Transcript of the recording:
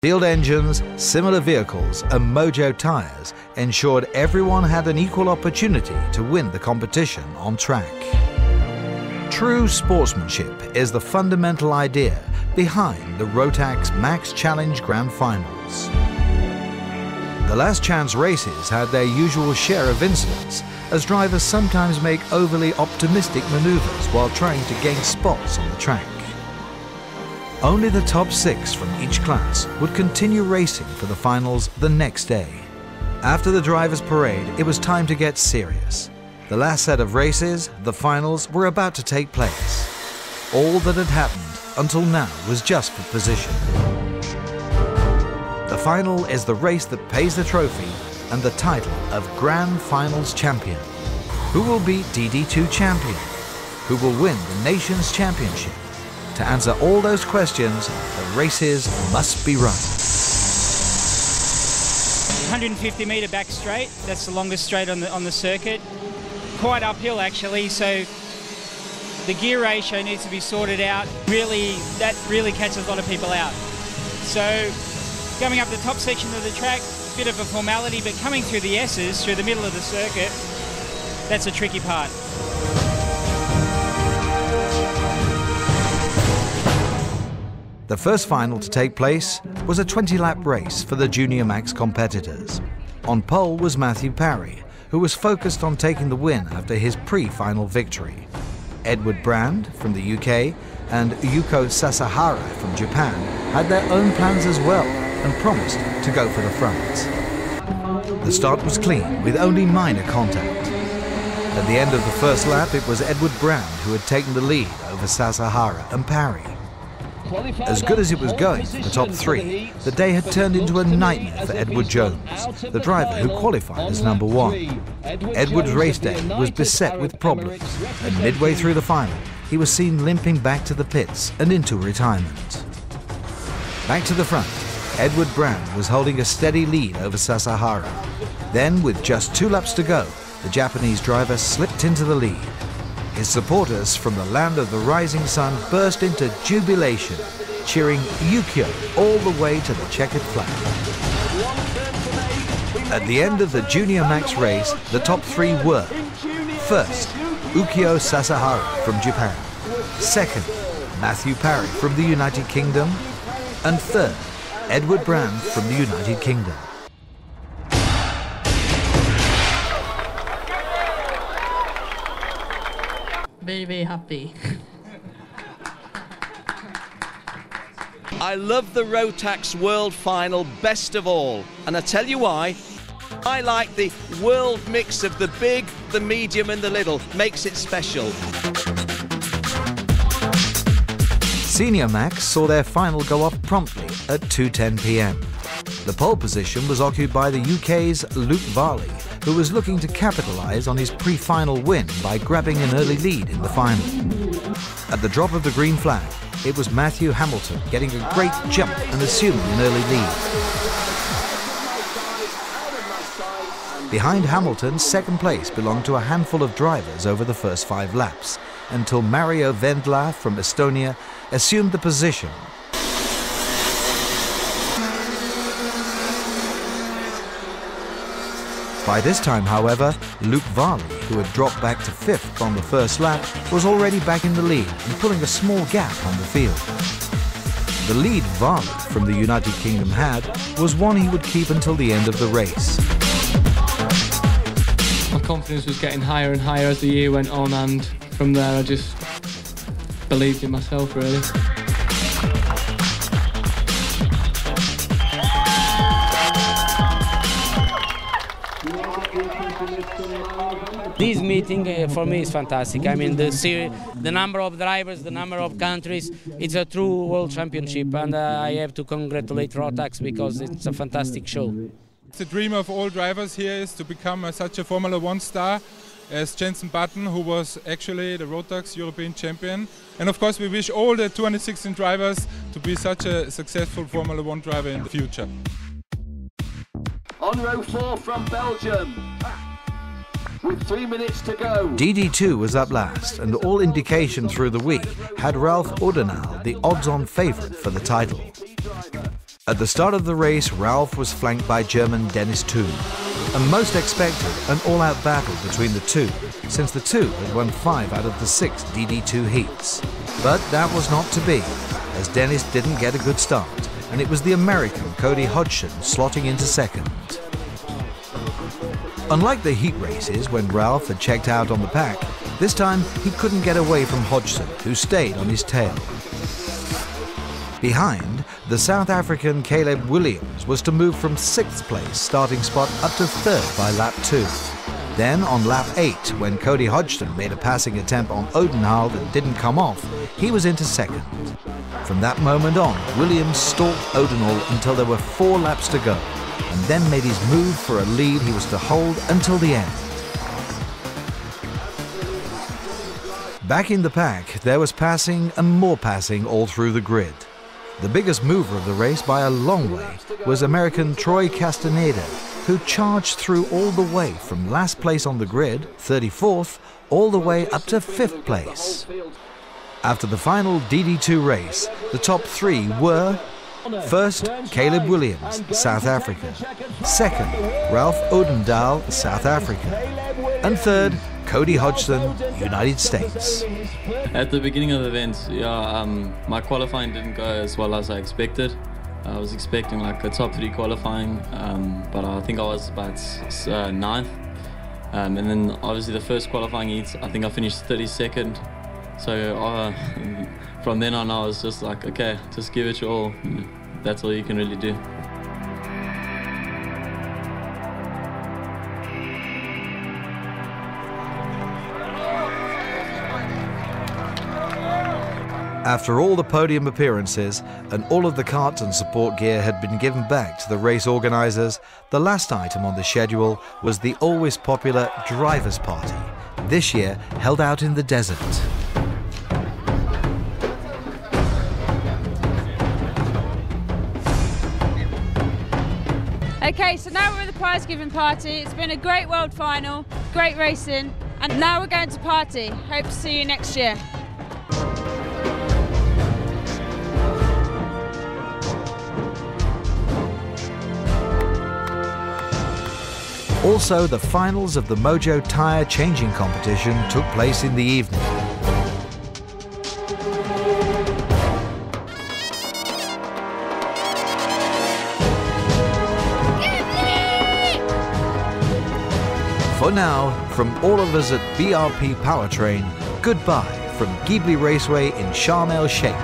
Field engines, similar vehicles and Mojo tyres ensured everyone had an equal opportunity to win the competition on track. True sportsmanship is the fundamental idea behind the Rotax Max Challenge Grand Finals. The last chance races had their usual share of incidents, as drivers sometimes make overly optimistic manoeuvres while trying to gain spots on the track. Only the top 6 from each class would continue racing for the finals the next day. After the drivers' parade, it was time to get serious. The last set of races, the finals, were about to take place. All that had happened until now was just for position. The final is the race that pays the trophy and the title of Grand Finals Champion. Who will be DD2 champion? Who will win the nation's championship? To answer all those questions, the races must be run. 150-metre back straight, that's the longest straight on the circuit. Quite uphill actually, so the gear ratio needs to be sorted out. That really catches a lot of people out. So coming up the top section of the track, bit of a formality, but coming through the S's, through the middle of the circuit, that's a tricky part. The first final to take place was a 20-lap race for the Junior Max competitors. On pole was Matthew Parry, who was focused on taking the win after his pre-final victory. Edward Brand from the UK and Yuko Sasahara from Japan had their own plans as well and promised to go for the front. The start was clean with only minor contact. At the end of the first lap, it was Edward Brand who had taken the lead over Sasahara and Parry. As good as it was going for the top 3, the day had turned into a nightmare for Edward Jones, the driver who qualified as number 1. Edward's race day was beset with problems, and midway through the final, he was seen limping back to the pits and into retirement. Back to the front, Edward Brand was holding a steady lead over Sasahara. Then, with just 2 laps to go, the Japanese driver slipped into the lead. His supporters from the land of the rising sun burst into jubilation, cheering Yukio all the way to the checkered flag. At the end of the Junior Max race, the top 3 were: first, Ukyo Sasahara from Japan; second, Matthew Parry from the United Kingdom; and third, Edward Brand from the United Kingdom. Very, very happy. I love the Rotax World Final best of all, and I tell you why. I like the world mix of the big, the medium and the little. Makes it special. Senior Max saw their final go off promptly at 2:10 p.m. The pole position was occupied by the UK's Luke Varley, who was looking to capitalise on his pre-final win by grabbing an early lead in the final. At the drop of the green flag, it was Matthew Hamilton getting a great jump and assuming an early lead. Behind Hamilton, second place belonged to a handful of drivers over the first 5 laps, until Mario Vendla from Estonia assumed the position. By this time, however, Luke Varley, who had dropped back to 5th on the first lap, was already back in the lead and pulling a small gap on the field. The lead Varley from the United Kingdom had was one he would keep until the end of the race. My confidence was getting higher and higher as the year went on, and from there I just believed in myself, really. This meeting for me is fantastic. I mean, the number of drivers, the number of countries, it's a true world championship, and I have to congratulate Rotax because it's a fantastic show. The dream of all drivers here is to become such a Formula 1 star as Jenson Button, who was actually the Rotax European champion. And of course we wish all the 216 drivers to be such a successful Formula 1 driver in the future. On row 4 from Belgium, with 3 minutes to go. DD2 was up last, and all indication through the week had Ralph Odenal the odds-on favourite for the title. At the start of the race, Ralph was flanked by German Dennis Thun. A most expected and all-out battle between the two, since the two had won 5 out of the 6 DD2 heats. But that was not to be, as Dennis didn't get a good start, and it was the American Cody Hodgson slotting into second. Unlike the heat races, when Ralph had checked out on the pack, this time he couldn't get away from Hodgson, who stayed on his tail. Behind, the South African Caleb Williams was to move from 6th place starting spot up to 3rd by lap 2. Then on lap 8, when Cody Hodgson made a passing attempt on Odendaal that didn't come off, he was into 2nd. From that moment on, Williams stalked Odendaal until there were 4 laps to go, and then made his move for a lead he was to hold until the end. Back in the pack, there was passing and more passing all through the grid. The biggest mover of the race by a long way was American Troy Castaneda, who charged through all the way from last place on the grid, 34th, all the way up to 5th place. After the final DD2 race, the top 3 were: first, Caleb Williams, South Africa; second, Ralph Odendaal, South Africa; and third, Cody Hodgson, United States. At the beginning of the event, my qualifying didn't go as well as I expected. I was expecting like a top 3 qualifying, but I think I was about 9th. And then obviously the first qualifying heats, I think I finished 32nd. So from then on, I was just like, okay, just give it your all. That's all you can really do. After all the podium appearances and all of the carts and support gear had been given back to the race organisers, the last item on the schedule was the always popular Drivers' Party, this year held out in the desert. Okay, so now we're at the prize giving party. It's been a great world final, great racing, and now we're going to party. Hope to see you next year. Also, the finals of the Mojo tyre changing competition took place in the evening. For now, from all of us at BRP Powertrain, goodbye from Ghibli Raceway in Sharm el-Sheikh.